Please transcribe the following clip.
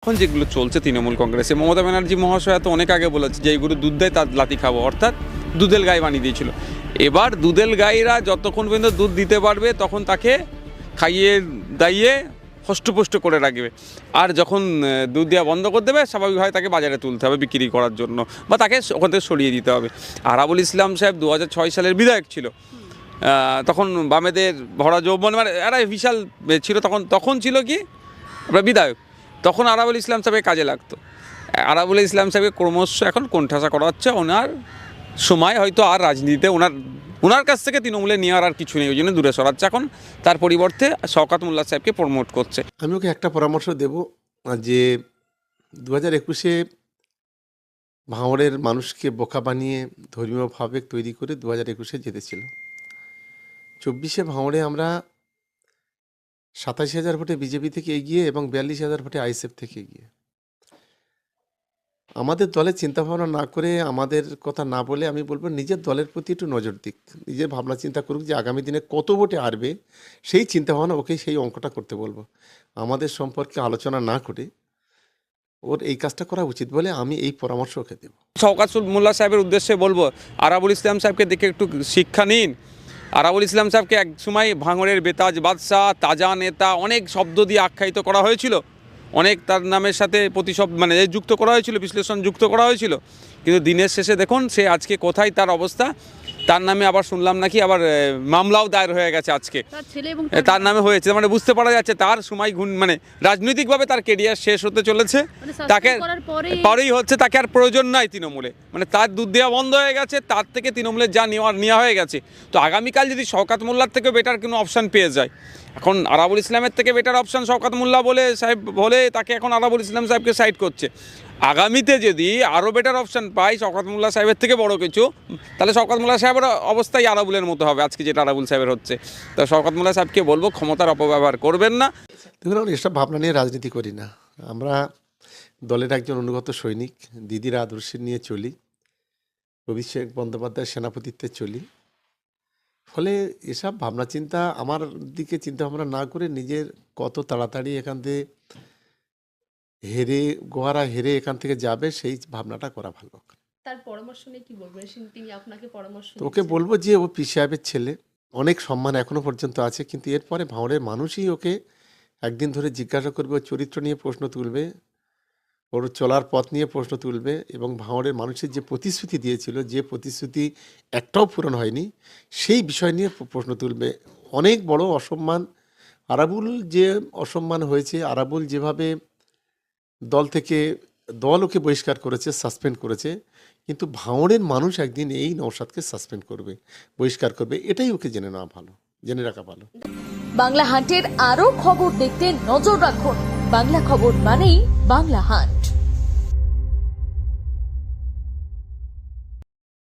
এখন যেগুলো চলছে তৃণমূল কংগ্রেসে, মমতা ব্যানার্জি মহাশয়া তো অনেক আগে বলেছে যে এইগুলো দুধ দেয় তার লাথি খাবো, অর্থাৎ দুধেল গাই বানিয়ে দিয়েছিল। এবার দুধেল গাইরা যতক্ষণ পর্যন্ত দুধ দিতে পারবে তখন তাকে খাইয়ে দাইয়ে হষ্টপুষ্ট করে রাখবে, আর যখন দুধ দেওয়া বন্ধ করে দেবে স্বাভাবিকভাবে তাকে বাজারে তুলতে হবে বিক্রি করার জন্য, বা তাকে ওখান থেকে সরিয়ে দিতে হবে। আরাবুল ইসলাম সাহেব 2006 সালের বিধায়ক ছিল, তখন বামেদের ভরা যৌবন মানে একটা বিশাল ছিল, তখন ছিল কি বিধায়ক, তখন আরাবুল ইসলাম সাহেবের কাজে লাগতো। আরাবুল ইসলাম সাহেবকে ক্রমশ এখন কোণঠাসা করা হচ্ছে, ওনার সময় হয়তো আর রাজনীতিতে ওনার কাছ থেকে তৃণমূলে নেওয়ার আর কিছু নেই, ওই জন্য দূরে সরাচ্ছে এখন, তার পরিবর্তে শওকত মোল্লা সাহেবকে প্রমোট করছে। আমি ওকে একটা পরামর্শ দেব যে 2021-এ ভাঙড়ের মানুষকে বোকা বানিয়ে ধর্মীয় ভাবেগ তৈরি করে 2021-এ জিতেছিল। 24-এ ভাঙড়ে আমরা 27,000 ভোটে বিজেপি থেকে এগিয়ে এবং 42,000 ভোটে আইএসএফ থেকে এগিয়ে। আমাদের দলের চিন্তাভাবনা না করে, আমাদের কথা না বলে, আমি বলবো নিজের দলের প্রতি একটু নজর দিক, নিজের ভাবনা চিন্তা করুক যে আগামী দিনে কত ভোটে হারবে, সেই চিন্তাভাবনা ওকে সেই অঙ্কটা করতে বলবো। আমাদের সম্পর্কে আলোচনা না করে ওর এই কাজটা করা উচিত বলে আমি এই পরামর্শ ওকে দেব। শওকত মোল্লা সাহেবের উদ্দেশ্যে বলবো, আরাবুল ইসলাম সাহেবকে দেখে একটু শিক্ষা নিন। আরাবুল ইসলাম সাহেবকে এক সময় ভাঙড়ের বেতাজ বাদশাহ, তাজা নেতা, অনেক শব্দ দিয়ে আখ্যায়িত করা হয়েছিল, অনেক তার নামের সাথে মানে যুক্ত করা হয়েছিল, বিশ্লেষণ যুক্ত করা হয়েছিল, কিন্তু দিনের শেষে দেখুন সে আজকে কোথায় তার অবস্থা। তার নামে আবার শুনলাম নাকি আবার মামলাও দায়ের হয়ে গেছে আজকে, তার নামে হয়েছে, মানে বুঝতে পারা যাচ্ছে তার সময় মানে রাজনৈতিকভাবে তার কেরিয়ার শেষ হতে চলেছে, তাকে পরেই হচ্ছে তাকে আর প্রয়োজন নাই তৃণমূলে, মানে তার দুধ দেওয়া বন্ধ হয়ে গেছে, তার থেকে তৃণমূলে যা নেওয়া হয়ে গেছে। তো আগামীকাল যদি শওকত মোল্লার থেকে বেটার কোনো অপশান পেয়ে যায়, এখন আরাবুল ইসলামের থেকে বেটার অপশান শওকত মোল্লা বলে তাকে এখন আরাবুল ইসলাম সাহেবকে সাইড করছে। আগামীতে যদি আরও বেটার অপশান পাই শওকত মোল্লা সাহেবের থেকে বড় কিছু, তাহলে শওকত মোল্লা সাহেবের অবস্থাই আরাবুলের মতো হবে আজকে যেটা আরাবুল সাহেবের হচ্ছে। তো শওকত মোল্লা সাহেবকে বলবো ক্ষমতার অপব্যবহার করবেন না। দেখুন, আমরা এসব ভাবনা নিয়ে রাজনীতি করি না, আমরা দলের একজন অনুগত সৈনিক, দিদির আদর্শ নিয়ে চলি, অভিষেক বন্দ্যোপাধ্যায়ের সেনাপতিত্বে চলি, ফলে এসব ভাবনা চিন্তা আমার দিকে চিন্তা ভাবনা না করে নিজের কত তাড়াতাড়ি এখান থেকে হেরে এখান থেকে যাবে সেই ভাবনাটা করা ভালো। তার পরামর্শ নিয়ে কি বলবেন? তিনি আপনাকে পরামর্শ ওকে বলবো যে ও পি সাহেবের ছেলে, অনেক সম্মান এখনো পর্যন্ত আছে, কিন্তু এরপরে ভাঙড়ের মানুষই ওকে একদিন ধরে জিজ্ঞাসা করবে, ওর চরিত্র নিয়ে প্রশ্ন তুলবে, ওর চলার পথ নিয়ে প্রশ্ন তুলবে, এবং ভাঙড়ের মানুষের যে প্রতিশ্রুতি দিয়েছিল, যে প্রতিশ্রুতি একটাও পূরণ হয়নি, সেই বিষয় নিয়ে প্রশ্ন তুলবে। অনেক বড় অসম্মান আরাবুল, যে অসম্মান হয়েছে, আরাবুল যেভাবে দল ওকে বহিষ্কার করেছে, সাসপেন্ড করেছে, কিন্তু ভাঙড়ের মানুষ একদিন এই নওশাদকে সাসপেন্ড করবে, বহিষ্কার করবে, এটাই ওকে জেনে রাখা ভালো। বাংলা হান্টের আরো খবর দেখতে নজর রাখুন। বাংলা খবর মানেই বাংলা হান্ট।